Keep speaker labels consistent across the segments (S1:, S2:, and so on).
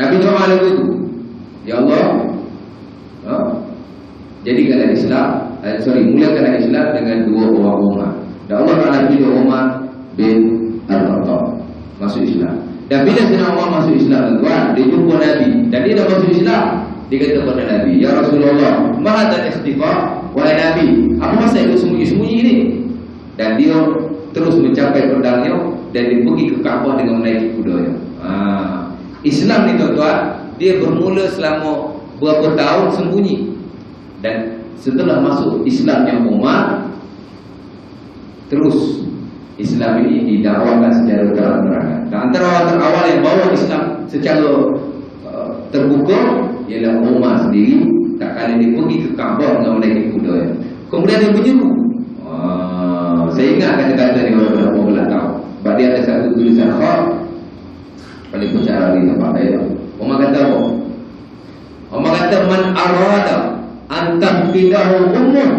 S1: Nabi doa lagu itu, ya Allah, jadikanlah Islam, mulakanlah Islam dengan dua orang Umar. Dan Allah Taala pilih Umar bin Al-Khattab masuk Islam. Dan bila Sayyidina Umar masuk Islam, tuan, dia jumpa Nabi dan dia dah masuk Islam. Dia kata kepada Nabi, ya Rasulullah, ma hadzal istighfar, wahai Nabi, apa masa itu sembunyi-sembunyi ini? Dan dia terus mencapai pedangnya dan dia pergi ke Kaabah dengan menaiki kudanya. Islam ni tuan-tuan, dia bermula selama berapa tahun sembunyi. Dan setelah masuk Islamnya Umar, terus Islam ini didakwakan secara terang-terangan. Dan antara orang terawal yang bawa Islam secara terbuka ialah Umar sendiri. Tak kala dia pergi ke Kaabah dengan menaiki kudanya. Kemudian dia menyeru. Saya ingat kata-kata ni orang belah tahu. Sebab dia ada satu tulisan khas paling bicara di tempat saya. Umar kata apa? Umar kata man arada an tahqidahu ummun.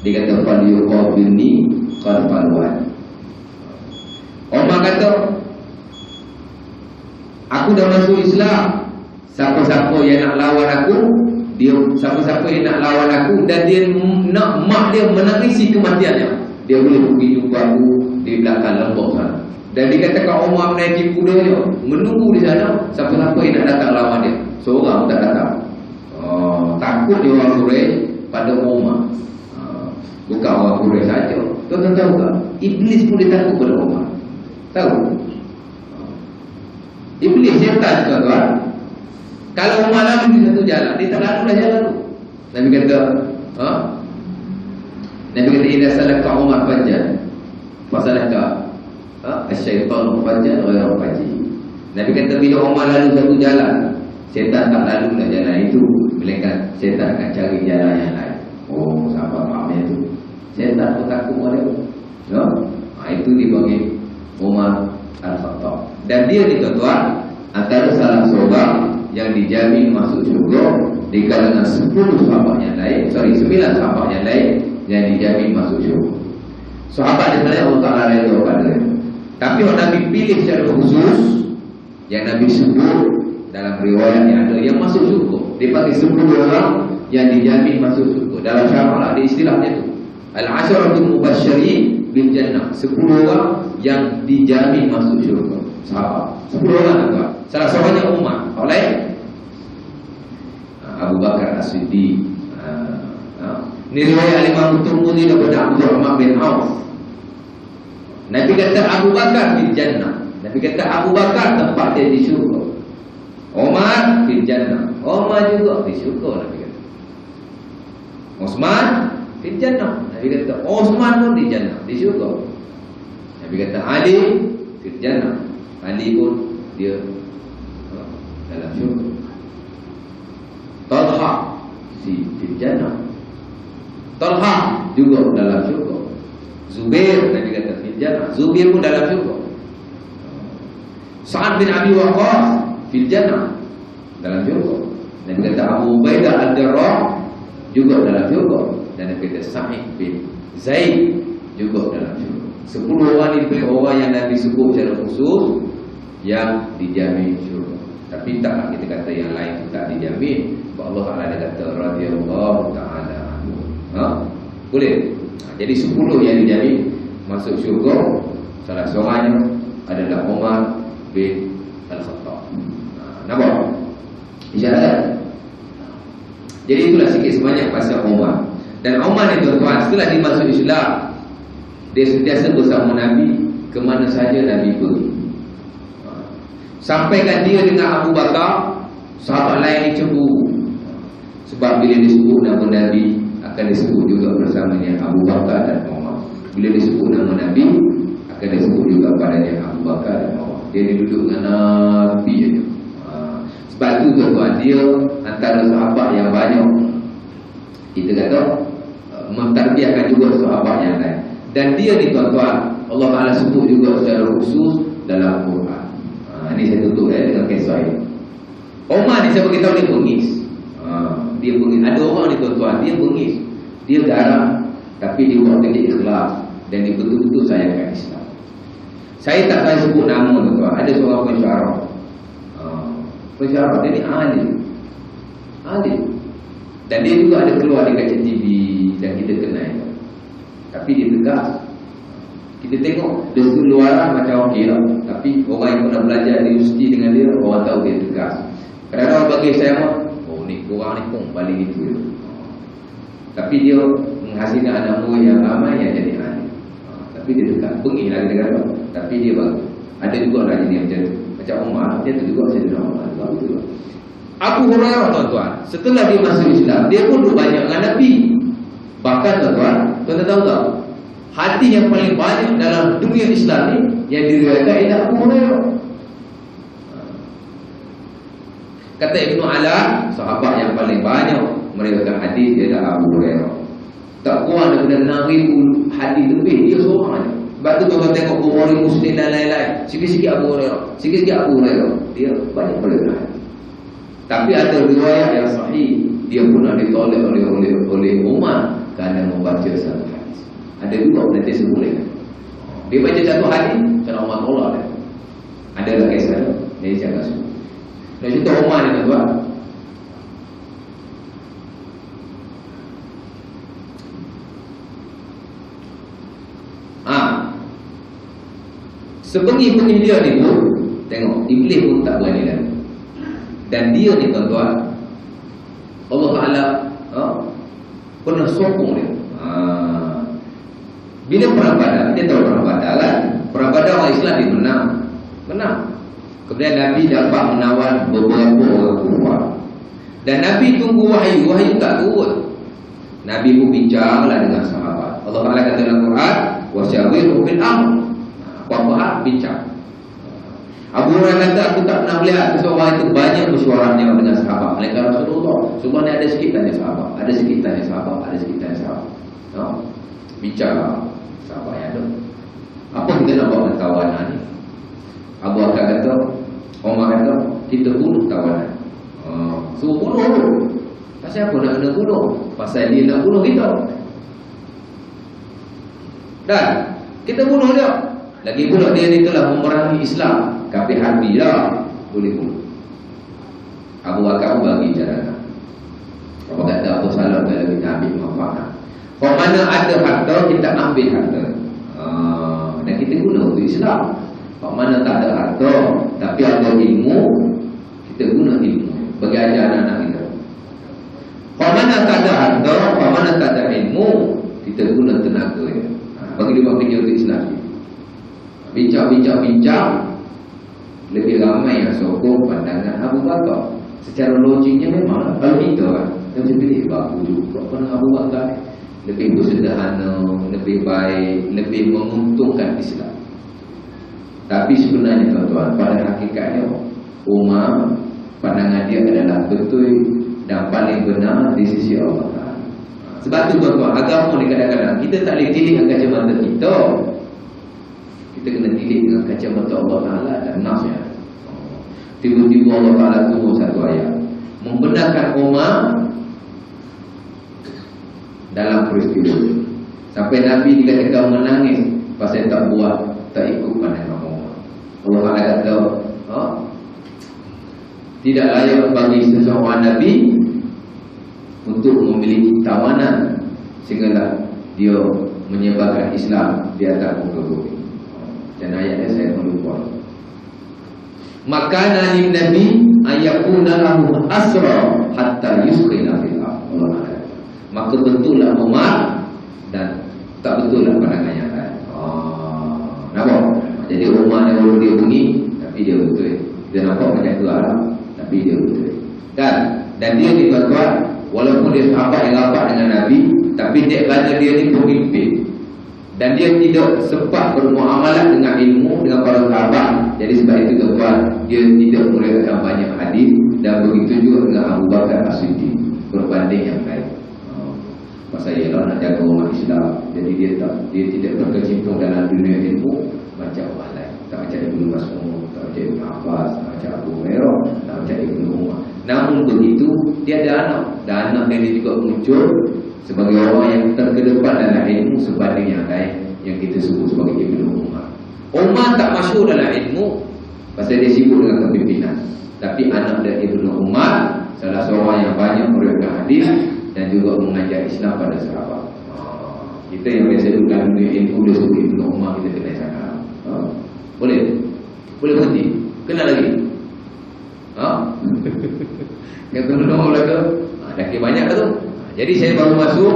S1: Dia kata fal yuqabilni qarfal wad. Umar kata aku dah masuk Islam. Siapa-siapa yang nak lawan aku, siapa-siapa yang nak lawan aku dan dia nak mak dia menangisi kematiannya, dia boleh pergi jumpa aku di belakang lembah sana. Dan dikatakan Umar menaiki kudanya, menunggu di sana siapa-siapa yang nak datang lawan dia. Seorang tak datang. Takut dia orang Quraisy pada Umar. Bukan orang Quraisy saja. Tuan-tuan tahu tak? Iblis pun dia takut pada Umar. Tahu? Iblis syaitan, tuan-tuan. Kalau Umar lalu di satu jalan, dia tak lalu dah jalan tu. Nabi kata, Nabi kata, idza salaka Umar fajjan, fasalaka asy-syaitanu fajjan ghairu fajji. Nabi kata bila Umar lalu satu jalan, syaitan tak lalu dah jalan itu, melainkan syaitan akan cari jalan yang lain. Oh, sahabat maafnya tu. Syaitan pun takut pada tu. Itu dipanggil Umar Al-Khattab. Dan dia ni tuan-tuan, antara salah seorang yang dijamin masuk syurga di kalangan 10 sahabat yang lain, 9 sahabat yang lain yang dijamin masuk syurga. Sahabat dia sebenarnya Allah Ta'ala redha pada dia. Tapi orang Nabi pilih secara khusus yang Nabi sebut dalam riwayat yang ada yang masuk syurga. Dia panggil 10 orang yang dijamin masuk syurga. Dalam syarak ada istilahnya tu, Al-Asharatul Mubasysyirin bil Jannah. 10 orang yang dijamin masuk syurga. Sahabat 10 orang tuan. Salah seorangnya Umar. Oleh Abu Bakar As-Siddiq. Ini riwayat Imam Tirmidzi daripada Abdurrahman bin Auf. Nabi kata Abu Bakar di Jannah. Nabi kata Abu Bakar tempat dia di syurga. Umar di Jannah. Umar juga di syurga. Nabi kata Utsman di Jannah. Nabi kata Utsman pun di Jannah, di syurga. Nabi kata Ali di Jannah. Ali pun dia dalam syurga. Talha di Jannah. Talha juga dalam syurga. Zubair, Nabi kata di Jannah. Zubair pun dalam syurga. Sa'ad bin Abi Waqqas di Jannah, dalam syurga. Nabi kata Abu Ubaidah Ad-Darrah juga dalam syurga. Dan Nabi kata Sa'id bin Zaid juga dalam syurga. 10 orang ini orang yang Nabi sebut secara khusus yang dijamin syurga. Tapi taklah kita kata yang lain itu tak dijamin. Sebab Allah Ta'ala dia kata radhiyallahu ta'ala anhu. Boleh? Jadi 10 yang dijamin masuk syurga, salah seorangnya adalah Umar bin Al-Khattab. Nampak? Isyarat. Jadi itulah sikit sebanyak pasal Umar. Dan Umar ni tuan-tuan, setelah dia masuk Islam, dia sentiasa bersama Nabi ke mana saja Nabi pergi. Sampaikan dia dengan Abu Bakar, sahabat lain ni cemburu. Sebab bila disebut nama Nabi, akan disebut juga bersamanya Abu Bakar dan Umar. Bila disebut nama Nabi, akan disebut juga padanya Abu Bakar dan Umar. Dia duduk dengan Nabi saja. Sebab itu tuan-tuan, dia antara sahabat yang banyak, kita kata, mentarbiahkan juga sahabat yang lain. Dan dia ni tuan-tuan, Allah Ta'ala sebut juga secara khusus dalam Quran. Ini saya tutup dengan kisah ini. Umar ni saya beritahu dia bengis. Dia bengis. Ada orang ni tuan-tuan, dia bengis. Dia garang, tapi dia buat kerja ikhlas dan dia betul-betul sayangkan Islam. Saya tak saya sebut nama tuan-tuan. Ada seorang pensyarah. Persyarat dia ni alim. Alim. Dan dia juga ada keluar di kaca TV dan kita kenal. Tapi dia tegas. Kita tengok dari luaran macam okey lah. Tapi orang yang pernah belajar di universiti dengan dia, orang tahu dia tegas. Kadang-kadang orang bagi saya mah, oh ni korang ni pun balik itu je. Tapi dia menghasilkan anak murid yang ramai yang jadi alim. Tapi dia tegas. Bengih lah kadang-kadang. Tapi dia bagus. Ada juga lah jenis macam tu. Macam Umar, dia tu juga saya dengar Umar. Betul. Abu Hurairah tuan-tuan, setelah dia masuk Islam, dia pun duduk banyak dengan Nabi. Bahkan tuan-tuan tahu tak? Hadis yang paling banyak dalam dunia Islam ni yang diriwayatkan ialah Abu Hurairah. Kata Ibnu Ala, sahabat yang paling banyak meriwayatkan hadis ialah Abu Hurairah. Tak kurang daripada 6,000 hadis lebih dia seorang je. Sebab tu kalau tengok Bukhari, Muslim dan lain-lain, sikit-sikit Abu Hurairah, sikit-sikit Abu Hurairah, dia banyak meriwayatkan. Tapi ada riwayat yang sahih, dia pernah ditolak oleh Umar kerana membaca satu hadis. Ada juga nanti seboleh. Dia baca satu hadis, kerana Umar tolak dia. Ada lah kisah dia, jadi saya tak suka. Dan cerita Umar ni tuan-tuan. Sebengi-bengi dia ni pun, tengok, Iblis pun tak berani lagi. Dan dia ni tuan-tuan, Allah Ta'ala pernah sokong dia. Bila perang Badar, kita tahu perang Badar kan? Perang Badar orang Islam dia menang. Kemudian Nabi dapat menawan beberapa orang kufar. Dan Nabi tunggu wahyu tak turun. Nabi pun bincanglah dengan sahabat. Allah Ta'ala kata dalam Quran, wasyawirhum fil amr. Apa-apa bincang. Abu Hurairah kata, aku tak pernah melihat seseorang itu banyak bersuaranya dengan sahabat. Melainkan Rasulullah. Rasulullah ni ada sikit tanya sahabat. Ada sikit tanya sahabat. Bicara sahabat yang ada. Apa kita nak buat dengan kawanan ni? Abu Bakar kata, Umar kata, kita bunuh kawanan. Suruh bunuh. Pasal apa nak kena bunuh? Pasal dia nak bunuh kita. Dan kita bunuh dia. Lagi pula dia ni telah memerangi Islam. Kafir harbi dah. Boleh bunuh. Abu Bakar bagi cadangan. Apa kata Abu Salam kalau kita ambil manfaat. Kalau mana ada harta, kita ambil harta. Dan kita guna untuk Islam. Kalau mana tak ada harta, tapi ada ilmu, kita guna ilmu bagi ajar anak-anak kita. Kalau mana tak ada harta, kalau mana tak ada ilmu, kita guna tenaga. Bagi dia buat kerja untuk Islam. Bincang, lebih ramai yang sokong pandangan Abu Bakar. Secara logiknya memang kalau kita kan, kita pilih bagus juga. Kerana Abu Bakar lebih bersederhana, lebih baik, lebih menguntungkan Islam. Tapi sebenarnya tuan-tuan, pada hakikatnya Umar, pandangan dia adalah betul dan paling benar di sisi Allah. Sebab tu tuan-tuan, agama ni kadang-kadang kita tak boleh pilih dengan kacamata kita. Kita kena pilih dengan kacamata Allah Ta'ala dan nasnya. Tiba-tiba Allah Ta'ala turun satu ayat membenarkan Umar dalam peristiwa. Sampai Nabi dikatakan menangis pasal tak ikut pandangan Umar. Allah Ta'ala kata, tidak layak bagi seseorang Nabi untuk memiliki tawanan sehinggalah dia menyebarkan Islam di atas muka bumi. Dan ayatnya saya melupa. Maka lin Nabi ayakuna lahu asra hatta yusqina fil ardh. Maka betullah Umar dan tak betullah pandangan yang lain. Nampak? Jadi Umar yang baru dia bunyi, tapi dia betul. Dia nampak macam tu lah, tapi dia betul. Dan dia ni tuan-tuan, walaupun dia sahabat yang rapat dengan Nabi, tapi dia kata dia ni pemimpin. Dan dia tidak sempat bermuamalah dengan ilmu dengan para sahabat. Jadi sebab itu tuan-tuan, dia tidak meriwayatkan banyak hadis. Dan begitu juga dengan Abu Bakar As-Siddiq berbanding yang lain. Pasal ialah nak jaga umat Islam. Jadi dia tidak berkecimpung dalam dunia ilmu macam orang lain. Tak macam Ibnu Mas'ud, tak macam Ibnu Abbas, tak macam Abu Hurairah, tak macam Ibnu Umar. Namun begitu, dia ada anak. Dan anak dia juga muncul sebagai orang yang terkedepan dalam ilmu sebanding yang lain yang kita sebut sebagai Ibnu Umar. Umar tak masyhur dalam ilmu pasal dia sibuk dengan kepimpinan. Tapi anak dari Ibnu Umar, salah seorang yang banyak meriwayatkan hadis dan juga mengajar Islam pada sahabat. Kita yang biasa dulu ilmu dia suruh Ibnu Umar, kita kena sana. Boleh? Boleh berhenti? Kena lagi? Yang Ibnu Umar lagi? Dah kira banyak tu. Jadi saya baru masuk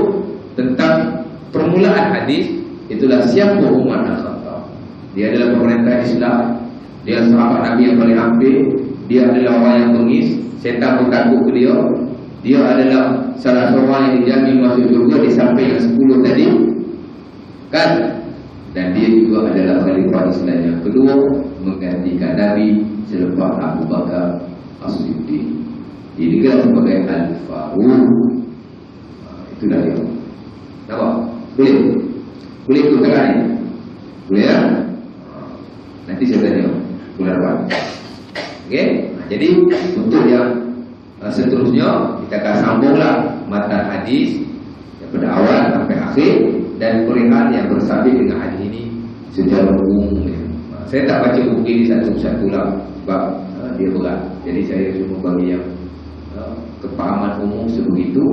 S1: tentang permulaan hadis. Itulah siapa Umar bin Khattab. Dia adalah pemerintah Islam. Dia sahabat Nabi yang paling akhir. Dia adalah orang yang bengis. Setan pun takut ke dia. Dia adalah salah seorang yang dijamin masuk surga di samping yang 10 tadi. Kan? Dan dia juga adalah khalifah Islam yang kedua, menggantikan Nabi selepas Abu Bakar As-Siddiq. Dia dikenal sebagai Al-Faruq. Itulah dia. Nampak? Boleh? Boleh ikut sekarang ni? Boleh ya? Nanti saya tanya bulan depan. Okey? Jadi untuk yang seterusnya kita akan sambunglah matan hadis daripada awal sampai akhir dan perihal yang bersabit dengan hadis ini secara umum. Saya tak baca buku ini satu-satu lah sebab dia berat. Jadi saya cuma bagi yang kepahaman umum sebegitu.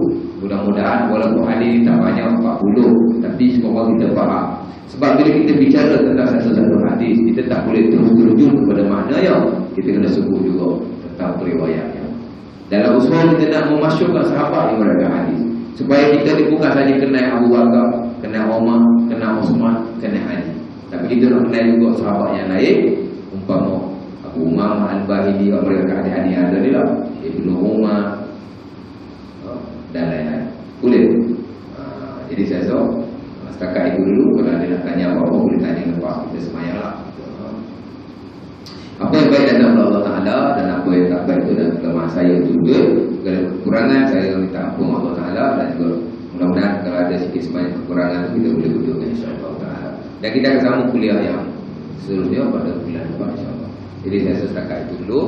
S1: Mudah-mudahan walaupun hadis ini tak banyak 40, tapi semoga kita faham. Sebab bila kita bicara tentang satu-satu hadis, kita tak boleh terus terjun kepada maknanya. Kita kena sebut juga tentang periwayatnya. Dalam usaha kita nak memasukkan sahabat yang meriwayatkan hadis, supaya kita ni bukan saja kenal Abu Bakar, kenal Umar, kenal Osman, kenal Ali, tapi kita nak kenal juga sahabat yang lain. Umpama Abu Umar Al-Bahili yang meriwayatkan hadis ada ni lah, Ibnu Umar dan lain-lain. Boleh? Jadi saya rasa setakat itu dulu. Kalau ada nak tanya apa-apa, boleh tanya lepas kita semayang lah. Apa yang baik datang dari Allah Ta'ala, dan apa yang tak baik itu dan kelemahan saya juga. Kalau kekurangan, saya minta ampun Allah Ta'ala. Dan juga mudah-mudahan kalau ada sikit sebanyak kekurangan itu, kita boleh betulkan insyaAllah Ta'ala. Dan kita akan sambung kuliah yang seterusnya pada bulan depan insyaAllah. Jadi saya rasa setakat itu dulu.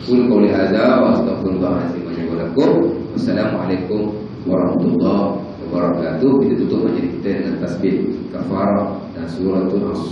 S1: Qul qawli hadza wa astaghfirullahaladzim wa lakum. Wassalamualaikum warahmatullahi wabarakatuh. Kita tutup majlis kita dengan tasbih kafarah dan suratul Nas.